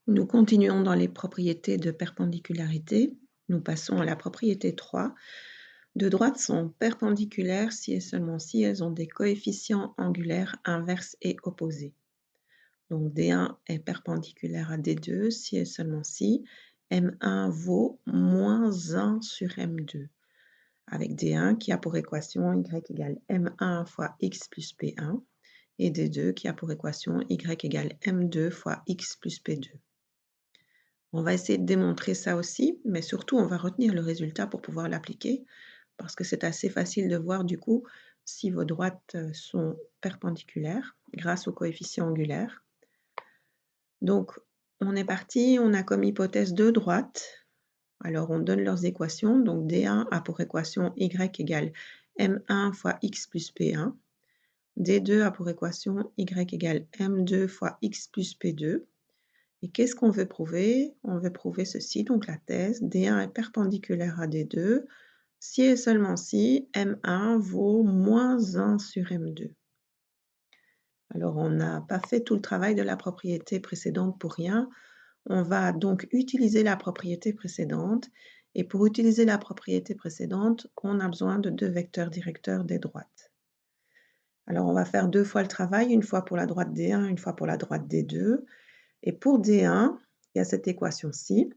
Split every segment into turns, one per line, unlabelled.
Nous continuons dans les propriétés de perpendicularité. Nous passons à la propriété 3. Deux droites sont perpendiculaires si et seulement si elles ont des coefficients angulaires inverses et opposés. Donc D1 est perpendiculaire à D2 si et seulement si M1 vaut moins 1 sur M2, avec D1 qui a pour équation y égale M1 fois x plus P1 et D2 qui a pour équation y égale M2 fois x plus P2. On va essayer de démontrer ça aussi, mais surtout on va retenir le résultat pour pouvoir l'appliquer, parce que c'est assez facile de voir du coup si vos droites sont perpendiculaires grâce au coefficient angulaire. Donc on est parti, on a comme hypothèse deux droites. Alors on donne leurs équations, donc D1 a pour équation y égale M1 fois x plus P1. D2 a pour équation y égale M2 fois x plus P2. Et qu'est-ce qu'on veut prouver? On veut prouver ceci, donc la thèse, D1 est perpendiculaire à D2, si et seulement si M1 vaut moins 1 sur M2. Alors on n'a pas fait tout le travail de la propriété précédente pour rien. On va donc utiliser la propriété précédente, et pour utiliser la propriété précédente, on a besoin de deux vecteurs directeurs des droites. Alors on va faire deux fois le travail, une fois pour la droite D1, une fois pour la droite D2. Et pour D1, il y a cette équation-ci,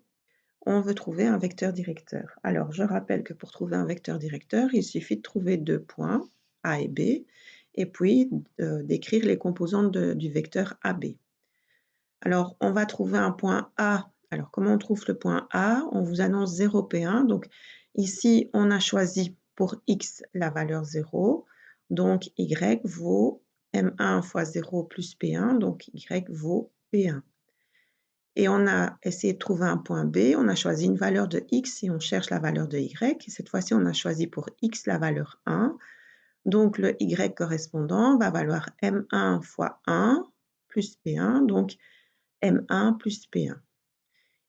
on veut trouver un vecteur directeur. Alors, je rappelle que pour trouver un vecteur directeur, il suffit de trouver deux points, A et B, et puis d'écrire les composantes du vecteur AB. Alors, on va trouver un point A. Alors, comment on trouve le point A? On vous annonce 0P1. Donc, ici, on a choisi pour X la valeur 0. Donc, Y vaut M1 fois 0 plus P1. Donc, Y vaut P1. Et on a essayé de trouver un point B, on a choisi une valeur de x et on cherche la valeur de y. Et cette fois-ci, on a choisi pour x la valeur 1. Donc, le y correspondant va valoir M1 fois 1 plus P1, donc M1 plus P1.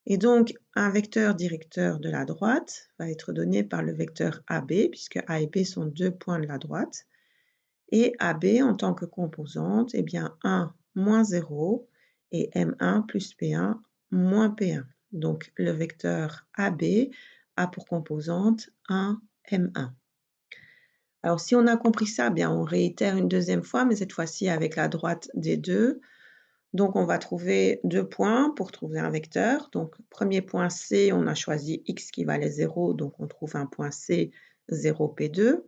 Et donc, un vecteur directeur de la droite va être donné par le vecteur AB, puisque A et B sont deux points de la droite. Et AB, en tant que composante, eh bien 1 moins 0 et M1 plus P1 moins P1. Donc, le vecteur AB a pour composante 1 M1. Alors, si on a compris ça, bien, on réitère une deuxième fois, mais cette fois-ci avec la droite des deux. Donc, on va trouver deux points pour trouver un vecteur. Donc, premier point C, on a choisi x qui valait 0, donc on trouve un point C, 0P2.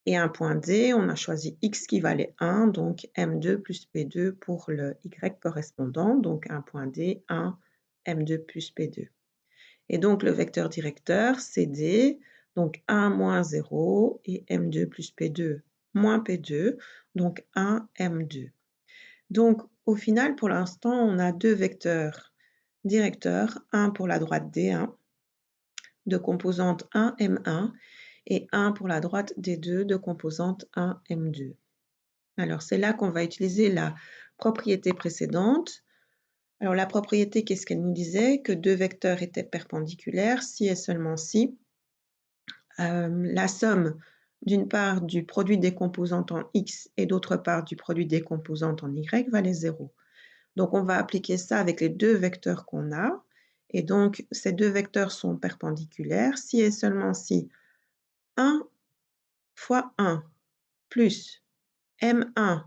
Et un point D, on a choisi x qui valait 1, donc M2 plus P2 pour le y correspondant, donc un point D, 1, M2 plus P2. Et donc le vecteur directeur, c'est D, donc 1 moins 0 et M2 plus P2 moins P2, donc 1 M2. Donc au final, pour l'instant, on a deux vecteurs directeurs, un pour la droite D1, de composante 1 M1, et 1 pour la droite des deux de composante 1 M2. Alors, c'est là qu'on va utiliser la propriété précédente. Alors, la propriété, qu'est-ce qu'elle nous disait? Que deux vecteurs étaient perpendiculaires si et seulement si la somme, d'une part, du produit des composantes en X et d'autre part, du produit des composantes en Y valait 0. Donc, on va appliquer ça avec les deux vecteurs qu'on a. Et donc, ces deux vecteurs sont perpendiculaires si et seulement si 1 fois 1 plus M1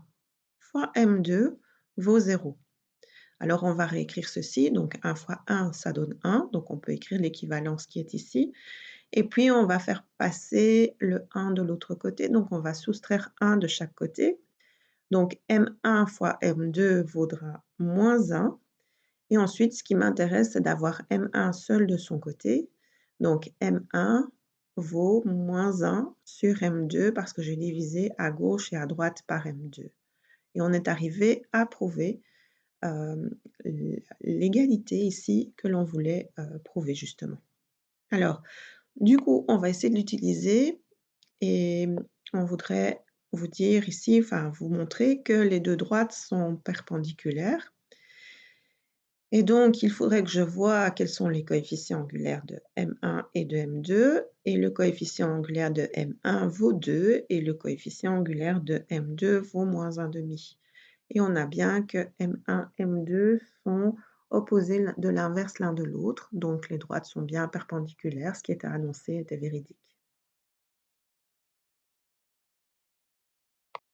fois M2 vaut 0. Alors, on va réécrire ceci. Donc, 1 fois 1, ça donne 1. Donc, on peut écrire l'équivalence qui est ici. Et puis, on va faire passer le 1 de l'autre côté. Donc, on va soustraire 1 de chaque côté. Donc, M1 fois M2 vaudra moins 1. Et ensuite, ce qui m'intéresse, c'est d'avoir M1 seul de son côté. Donc, M1 vaut moins 1 sur M2 parce que j'ai divisé à gauche et à droite par M2. Et on est arrivé à prouver l'égalité ici que l'on voulait prouver justement. Alors, du coup, on va essayer de l'utiliser et on voudrait vous dire ici, enfin vous montrer que les deux droites sont perpendiculaires. Et donc, il faudrait que je vois quels sont les coefficients angulaires de M1 et de M2. Et le coefficient angulaire de M1 vaut 2 et le coefficient angulaire de M2 vaut moins 1,5. Et on a bien que M1, M2 sont opposés de l'inverse l'un de l'autre, donc les droites sont bien perpendiculaires, ce qui était annoncé était véridique.